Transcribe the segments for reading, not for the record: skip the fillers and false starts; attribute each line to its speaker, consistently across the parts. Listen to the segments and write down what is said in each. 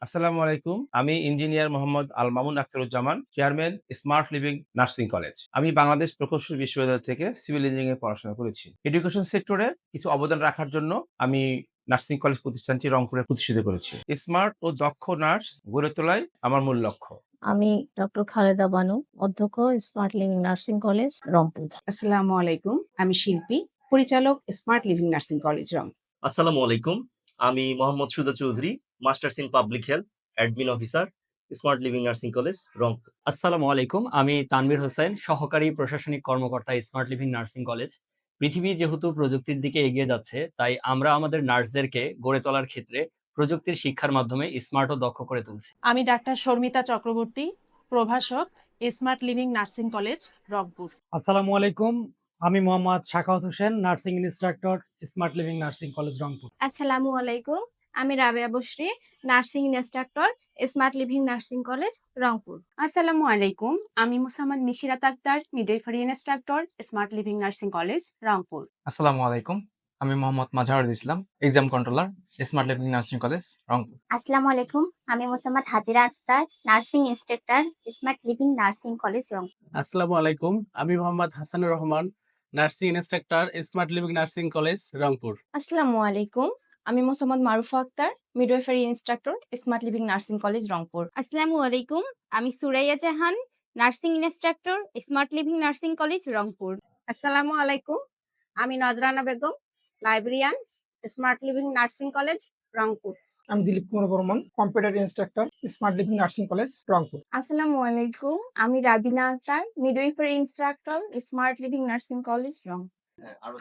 Speaker 1: আসসালামু আলাইকুম। আমি engineer Mohammad Al Mamun Akhtaruzzaman, chairman smart living nursing college. আমি বাংলাদেশ প্রকৌশল বিশ্ববিদ্যালয় থেকে সিভিল ইঞ্জিনিয়ারিং এ পড়াশোনা করেছি। এডুকেশন সেক্টরে কিছু অবদান রাখার জন্য আমি নার্সিং কলেজ প্রতিষ্ঠানটি রংপুরে প্রতিষ্ঠিত করেছি। স্মার্ট ও দক্ষ নার্স গড়ে তোলাই আমার মূল লক্ষ্য।
Speaker 2: আমি ডক্টর খালেদা বানু, অধ্যক্ষ, smart living nursing college, Rangpur.
Speaker 3: আসসালামু আলাইকুম। আমি শিল্পী, পরিচালক, স্মার্ট লিভিং নার্সিং কলেজ, রং।
Speaker 4: আসসালামু আলাইকুম। আমি Mohammad Suja Chowdhury, masters in public health, admin officer, smart living nursing college, Rangpur.
Speaker 5: আসসালামু আলাইকুম। আমি তানভীর হোসেন, সহকারী প্রশাসনিক কর্মকর্তা, স্মার্ট লিভিং নার্সিং কলেজ। পৃথিবী যেহেতু প্রযুক্তির দিকে এগিয়ে যাচ্ছে, তাই আমরা আমাদের নার্সদেরকে গড়ে তোলার ক্ষেত্রে প্রযুক্তির শিক্ষার মাধ্যমে স্মার্ট ও দক্ষ করে তুলছি।
Speaker 6: আমি ডাক্তার শর্মিতা চক্রবর্তী, প্রভাষক, smart living nursing college, Rangpur.
Speaker 7: আসসালামু আলাইকুম। আমি Mohammad Shakhawat Hossain, nursing instructor, smart living nursing college, Rangpur.
Speaker 8: আসসালামু আলাইকুম। আমি Rabeya Basri, nursing instructor, smart living nursing college, Rangpur.
Speaker 9: আসসালামু আলাইকুম। আমি Musammat Mishirat Akter, midwifery instructor, smart living nursing college, Rangpur.
Speaker 10: আসসালামু আলাইকুম। আমি Mohammad Mazharul Islam, exam controller, smart living nursing college, Rangpur.
Speaker 8: আসসালামু আলাইকুম। আমি Musammat Hajira Akter, nursing instructor, smart living nursing college, Rangpur.
Speaker 11: আসসালামু আলাইকুম। আমি Mohammad Hasanur Rahman, nursing instructor, smart living nursing college, Rangpur.
Speaker 12: আসসালামু আলাইকুম। আমি Mosammat Marufa Akter, midwifery instructor, smart living nursing college, Rangpur.
Speaker 13: আসসালামু আলাইকুম। আমি Suraiya Jahan, nursing instructor, smart living nursing college, Rangpur.
Speaker 3: আসসালামু আলাইকুম। আমি Nazrana Begum, librarian, smart living nursing college, Rangpur.
Speaker 14: আমি Dilip Kumar Barman, computer instructor, smart living nursing college, Rangpur.
Speaker 12: আসসালামু আলাইকুম। আমি Rabina Akter, midwifery instructor, smart living nursing college, Rangpur.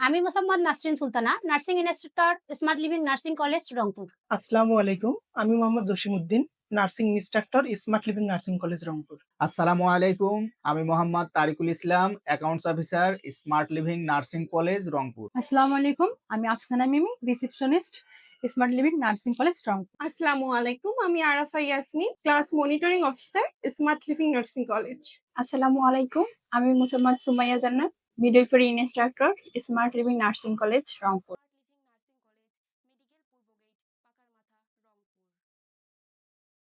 Speaker 15: আমি Mosammat Nasrin Sultana, nursing instructor, smart living nursing college, Rangpur.
Speaker 14: আসসালামু আলাইকুম। আমি Mohammad Jasimuddin, nursing instructor, smart living nursing college, Rangpur.
Speaker 16: আসসালামু আলাইকুম। আমি Mohammad Tarikul Islam, accounts officer, smart living nursing college, Rangpur.
Speaker 17: আসসালামু আলাইকুম। আমি Afsana Mimi, receptionist, smart living nursing college, Rangpur.
Speaker 18: আসসালামু আলাইকুম। আমি Arafa Yasmin, class monitoring officer, smart living nursing college.
Speaker 19: আসসালামু আলাইকুম। আমি মুসাম্মদ সুমাইয়া জান্নাত, midwifery instructor, smart living nursing college, Rangpur.